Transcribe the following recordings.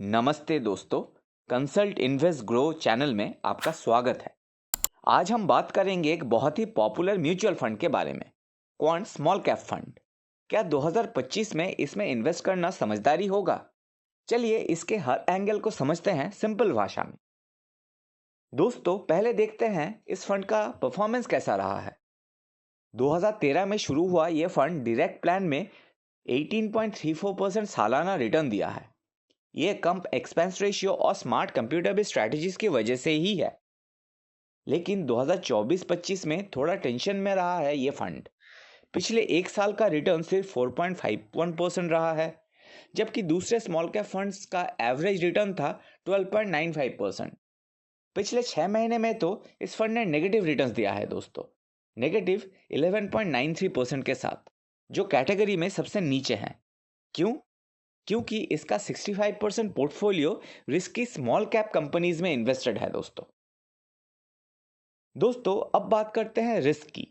नमस्ते दोस्तों, consult invest grow channel में आपका स्वागत है। आज हम बात करेंगे एक बहुत ही पॉपुलर म्यूचुअल फंड के बारे में, क्वांट स्मॉल कैप फंड। क्या 2025 में इसमें इन्वेस्ट करना समझदारी होगा? चलिए इसके हर एंगल को समझते हैं सिंपल भाषा में। दोस्तों, पहले देखते हैं इस फंड का परफॉर्मेंस कैसा रहा है। 2013 में शुरू हुआ यह फंड डायरेक्ट प्लान में 18.34% सालाना रिटर्न दिया है। ये कम एक्सपेंस रेशियो और स्मार्ट कंप्यूटर बेस्ड स्ट्रैटेजीज की वजह से ही है। लेकिन 2024-25 में थोड़ा टेंशन में रहा है ये फंड। पिछले एक साल का रिटर्न सिर्फ 4.51% रहा है, जबकि दूसरे स्मॉल कैप फंड्स का एवरेज रिटर्न था 12.95%। पिछले 6 महीने में तो इस फंड ने नेगेटिव रिटर्न्स दिया है दोस्तों, नेगेटिव 11.93% के साथ, जो कैटेगरी में सबसे नीचे हैं। क्यों? क्योंकि इसका 65% portfolio risky small cap companies में इन्वेस्टेड है दोस्तों अब बात करते हैं रिस्क की।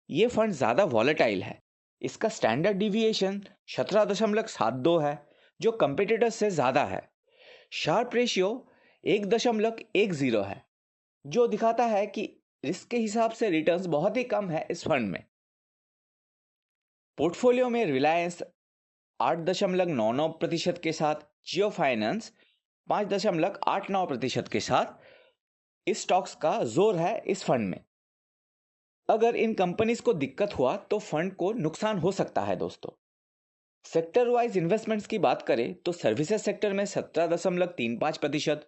ये फंड ज़्यादा वॉलेटाइल है। इसका स्टैंडर्ड डिविएशन 17.72 है, जो कंपिटिटर्स से ज़्यादा है। शार्प रेशियो 1.10 है, जो दिखाता है कि रिस्क के हिसाब से रिटर्न्स बहुत ही कम है इस फंड में। पोर्टफोलियो में रिलायंस 8.99% के साथ, जियो फाइनेंस 5.89% के साथ इस स्टॉक्स का जोर है इस फंड में। अगर इन कंपनीज को दिक्कत हुआ तो फंड को नुकसान हो सकता है दोस्तों। सेक्टर वाइज इन्वेस्टमेंट्स की बात करें तो सर्विसेज सेक्टर में 17.35%,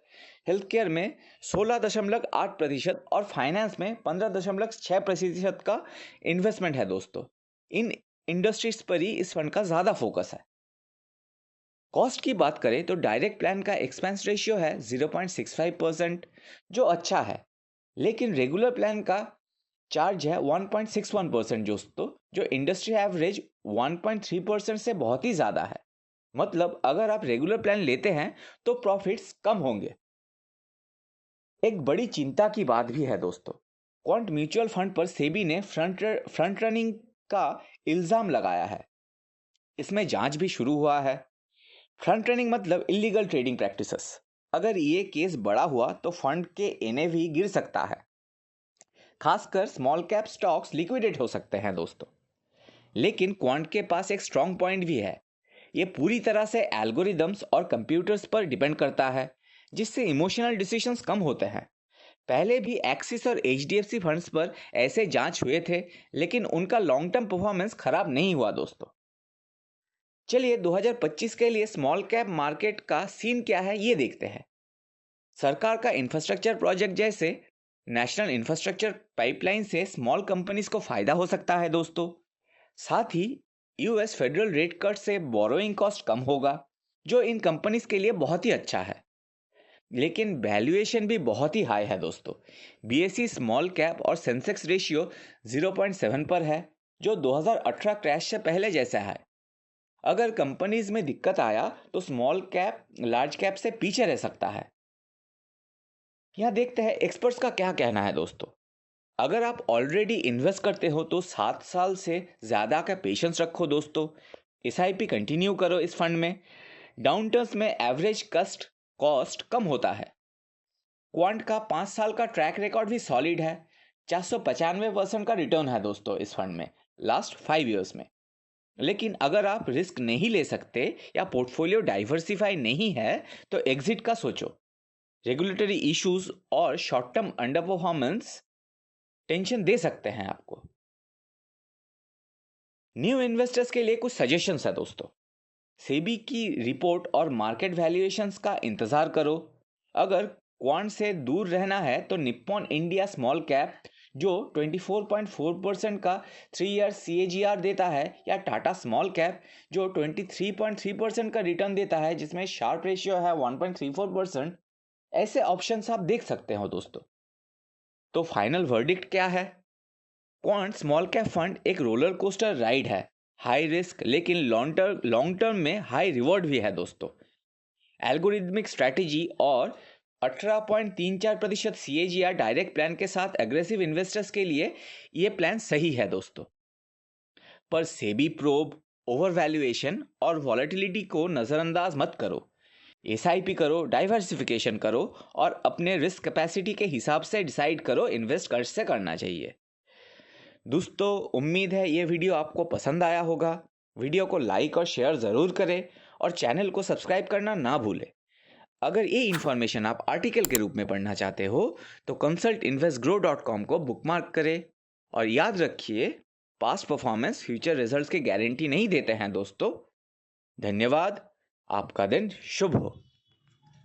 हेल्थ केयर में 16.8% और फाइनेंस में 15.6% का इन्वेस्टमेंट है दोस्तों। इन इंडस्ट्रीज पर ही इस फंड का ज़्यादा फोकस है। कॉस्ट की बात करें तो डायरेक्ट प्लान का एक्सपेंस रेशियो है 0.65%, जो अच्छा है। लेकिन रेगुलर प्लान का चार्ज है 1.61% दोस्तों, जो इंडस्ट्री एवरेज 1.3% से बहुत ही ज़्यादा है। मतलब अगर आप रेगुलर प्लान लेते हैं तो प्रॉफिट्स कम होंगे। एक बड़ी चिंता की बात भी है दोस्तों, क्वांट म्यूचुअल फंड पर सेबी ने फ्रंट रनिंग का इल्ज़ाम लगाया है। इसमें जांच भी शुरू हुआ है। फ्रंट रनिंग मतलब इलीगल ट्रेडिंग प्रैक्टिसेस। अगर ये केस बड़ा हुआ तो फंड के एनएवी गिर सकता है। खासकर स्मॉल कैप स्टॉक्स लिक्विडेट हो सकते हैं दोस्तों। लेकिन क्वांट के पास एक स्ट्रॉन्ग पॉइंट भी है। ये पूरी तरह से एल्गोरिदम्स और कंप्यूटर्स पर डिपेंड करता है, जिससे इमोशनल डिसीजंस कम होते हैं। पहले भी एक्सिस और एचडीएफसी फंड्स पर ऐसे जांच हुए थे, लेकिन उनका लॉन्ग टर्म परफॉर्मेंस खराब नहीं हुआ दोस्तों। चलिए 2025 के लिए स्मॉल कैप मार्केट का सीन क्या है ये देखते हैं। सरकार का इंफ्रास्ट्रक्चर प्रोजेक्ट जैसे नेशनल इंफ्रास्ट्रक्चर पाइपलाइन से स्मॉल कंपनीज को फायदा हो सकता है दोस्तों। साथ ही यूएस फेडरल रेट कट से बोरोइंग कॉस्ट कम होगा, जो इन कंपनीज के लिए बहुत ही अच्छा है। लेकिन वैल्यूएशन भी बहुत ही हाई है दोस्तों। बीएसई स्मॉल कैप और सेंसेक्स रेशियो 0.7 पर है, जो 2018 क्रैश से पहले जैसा है। अगर कंपनीज में दिक्कत आया तो स्मॉल कैप लार्ज कैप से पीछे रह सकता है। यहाँ देखते हैं एक्सपर्ट्स का क्या कहना है दोस्तों। अगर आप ऑलरेडी इन्वेस्ट करते हो तो 7 साल से ज़्यादा का पेशेंस रखो दोस्तों। एसआईपी कंटिन्यू करो इस फंड में। डाउन टर्न्स में एवरेज कॉस्ट कम होता है। क्वांट का 5 साल का ट्रैक रिकॉर्ड भी सॉलिड है। 495% का रिटर्न है दोस्तों इस फंड में लास्ट 5 ईयर्स में। लेकिन अगर आप रिस्क नहीं ले सकते या पोर्टफोलियो डाइवर्सिफाई नहीं है तो एग्जिट का सोचो। रेगुलेटरी इश्यूज और short term under performance tension दे सकते हैं आपको। न्यू इन्वेस्टर्स के लिए कुछ सजेशंस है दोस्तों। सेबी की रिपोर्ट और मार्केट वैल्यूएशंस का इंतजार करो। अगर क्वांट से दूर रहना है तो निप्पॉन इंडिया स्मॉल कैप जो 24.4% का 3 ईयर CAGR देता है, या टाटा स्मॉल कैप जो 23.3% का रिटर्न देता है, जिसमें शार्प रेशियो है 1.34%, ऐसे ऑप्शंस आप देख सकते हो दोस्तों। तो फाइनल वर्डिक्ट क्या है? क्वांट स्मॉल कैप फंड एक रोलर कोस्टर राइड है। हाई रिस्क लेकिन लॉन्ग टर्म में हाई रिवॉर्ड भी है दोस्तों। एल्गोरिथमिक स्ट्रैटेजी और 18.34% CAGR डायरेक्ट प्लान के साथ एग्रेसिव इन्वेस्टर्स के लिए ये प्लान सही है दोस्तों। पर सेबी प्रोब, ओवर वैल्यूएशन और वॉलेटिलिटी को नज़रअंदाज मत करो। SIP करो, डाइवर्सिफिकेशन करो और अपने रिस्क कैपेसिटी के हिसाब से डिसाइड करो इन्वेस्ट कैसे करना चाहिए। दोस्तों, उम्मीद है ये वीडियो आपको पसंद आया होगा। वीडियो को लाइक और शेयर ज़रूर करें और चैनल को सब्सक्राइब करना ना भूलें। अगर ये इन्फॉर्मेशन आप आर्टिकल के रूप में पढ़ना चाहते हो तो consultinvestgrow.com को बुकमार्क करें। और याद रखिए, पास्ट परफॉर्मेंस फ्यूचर रिजल्ट्स की गारंटी नहीं देते हैं दोस्तों। धन्यवाद। आपका दिन शुभ हो।